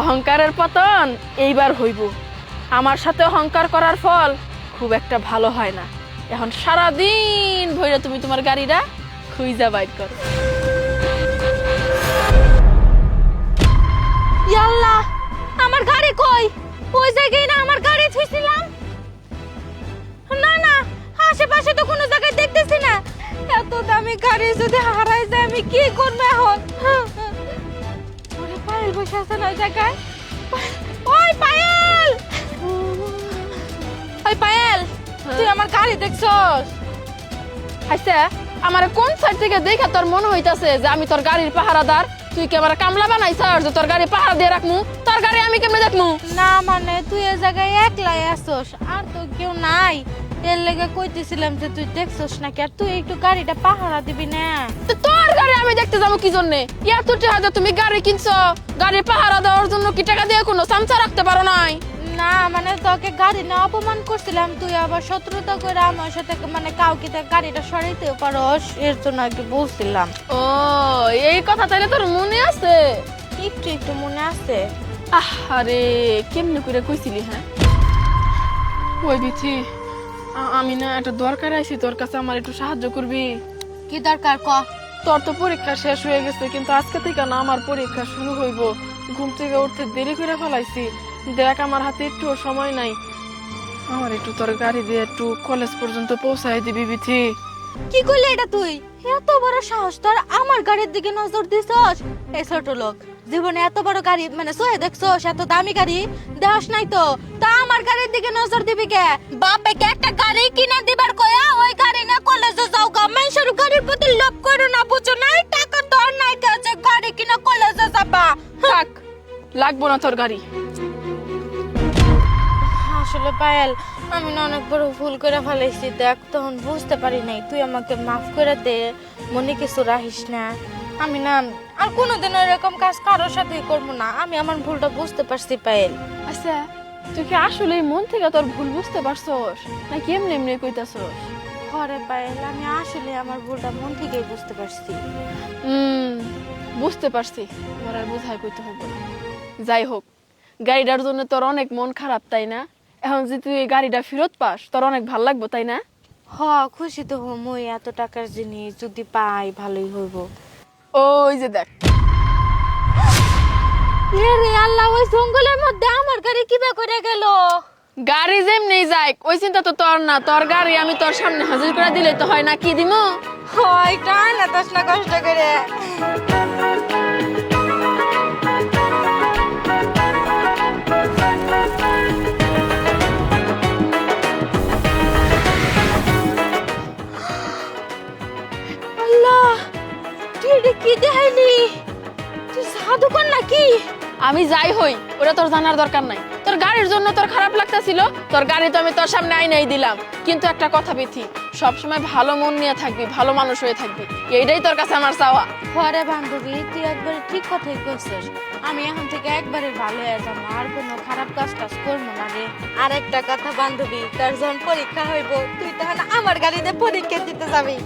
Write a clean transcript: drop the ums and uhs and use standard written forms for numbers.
অহংকারের পতন এইবার হইব। আমার সাথে অহংকার করার ফল খুব একটা ভালো হয় না। এখন সারাদিন ভইরা তুমি তোমার গাড়িটা খুঁজা বাইর করো। ইয়াল্লাহ, আমার গাড়ি কই? ওই জায়গায় না আমার গাড়ি থুইছিলাম। না না, আশেপাশে তো কোনো জায়গায় দেখতেছি না। এত দামি গাড়ি যদি হারাই যায় আমি কি করব এখন? ওরে পায়েল বসে আছে না ওই জায়গায়। ওই পায়েল, ওই পায়েল, তুই আমার গাড়ি দেখছস? আচ্ছা, আমার কোন সাইড থেকে দেখা তোর মনে হইতাছে যে আমি তোর গাড়ির পাহারাদার? তুই কি আমার কামলা বানাইছস যে তোর গাড়ি পাহারা দিয়ে রাখমু? তোর গাড়ি আমি কেমনে দেখমু? না মানে তুই এ জায়গায় একলাই আসছস, আর তো কেউ নাই। এর লেগে কইতেছিলাম যে তুই দেখছস নাকি, আর তুই একটু গাড়িটা পাহারা দিবি না? তো তোর গাড়ি আমি দেখতে যাবো কি জন্য? ইয়ার তো টাকা তুমি গাড়ি কিনছো, গাড়ি পাহারা দেওয়ার জন্য কি টাকা দিয়ে কোনো চামচা রাখতে পারো নাই? না মানে তোকে গাড়ি না অপমান করছিলাম, তুই আবার শত্রুতা করে আমার সাথে মানে কাউকে গাড়িটা সরাইতেও পারস, এর জন্য আর কি বলছিলাম। ও এই কথা তাইলে তোর মনে আছে? একটু একটু মনে আছে। আরে কেমনে করে কইছিলি? হ্যাঁ ওই বিথি, আমি না একটা দরকার আইছি তোর কাছে, আমার একটু সাহায্য করবি? কি দরকার ক? তোর তো পরীক্ষা শেষ হয়ে গেছে, কিন্তু আজকে থেকে না আমার পরীক্ষা শুরু হইব। ঘুম থেকে উঠতে দেরি করে ফেলাইছি, দেখ আমার হাতে একটু সময় নাই। আমার একটু তোর গাড়ি দিয়ে একটু কলেজ পর্যন্ত পৌঁছাই দিবি বিথি? কি করলি এটা তুই? এত বড় সাহস তোর, আমার গাড়ির দিকে নজর দিছস? এই ছোট লোক, জীবনে এত বড় গাড়ি মানে সোয়ে দেখছস? এত দামি গাড়ি দেহস নাই তো, তা আমার গাড়ির দিকে নজর দিবি কে? বাপেকে একটা গাড়ি কিনা দিবার কয়া ওই গাড়ি না কলেজে যাও গা। মানুষের গাড়ির প্রতি লোভ করো না, বুঝো নাই? টাকা তো আর নাই কাছে গাড়ি কিনা কলেজে যাবা। থাক, লাগবো না তোর গাড়ি। আসলে পায়েল, আমি না অনেক বড় ভুল করে ফেলেছি, দেখ তখন বুঝতে পারি নাই, তুই আমাকে মাফ করে দে, মনে কিছু রাখিস না। আমি না আর কোনোদিন এরকম কাজ কারোর সাথেই করবো না, আমি আমার ভুলটা বুঝতে পারছি পায়েল। আচ্ছা, তুই কি আসলে মন থেকে তোর ভুল বুঝতে পারছস নাকি এমনি এমনি কইতাছস? হরে পায়েল, আমি আসলে আমার ভুলটা মন থেকেই বুঝতে পারছি। বুঝতে পারছি, তোমার আর বোঝাই কইতে হবে না। যাই হোক, গাড়িটার জন্য তোর অনেক মন খারাপ তাই না? এখন যদি তুই এই গাড়িটা ফেরত পাস তোর অনেক ভাল লাগবে তাই না? হ, খুশি তো হমই, এত টাকার জিনিস যদি পাই ভালোই হইব। ওই যে দেখ, রে আল্লাহ, ওই জঙ্গলের মধ্যে আমার গাড়ি কিবা করে গেল? গাড়ি যেমনি যাই ওই চিন্তা তো তোর না, তোর গাড়ি আমি তোর সামনে হাজির করে দিলে তো হয় না? কি দিমু? হয় টান না দশ না কষ্ট করে। আল্লাহ, তুই এটা কি দেখাইলি? তুই জাদু কর নাকি? আমি যাই হই ওটা তোর জানার দরকার নাই। তোর গাড়ির জন্য তোর খারাপ লাগতেছিল, তোর গাড়ি তো আমি তোর সামনে আইনাই দিলাম। কিন্তু একটা কথা বিথি, সবসময় ভালো মন নিয়ে থাকবি, ভালো মানুষ হয়ে থাকবি, এইটাই তোর কাছে আমার চাওয়া। পরে বান্ধবী, তুই একবারে ঠিক কথাই কইছিস, আমি এখন থেকে একবারে ভালো হয়ে যাবো, আর কোনো খারাপ কাজ করবো না রে। আর একটা কথা বান্ধবী, তোর যখন পরীক্ষা হইব তুই তখন আমার গাড়িতে পরীক্ষা দিতে যাবি।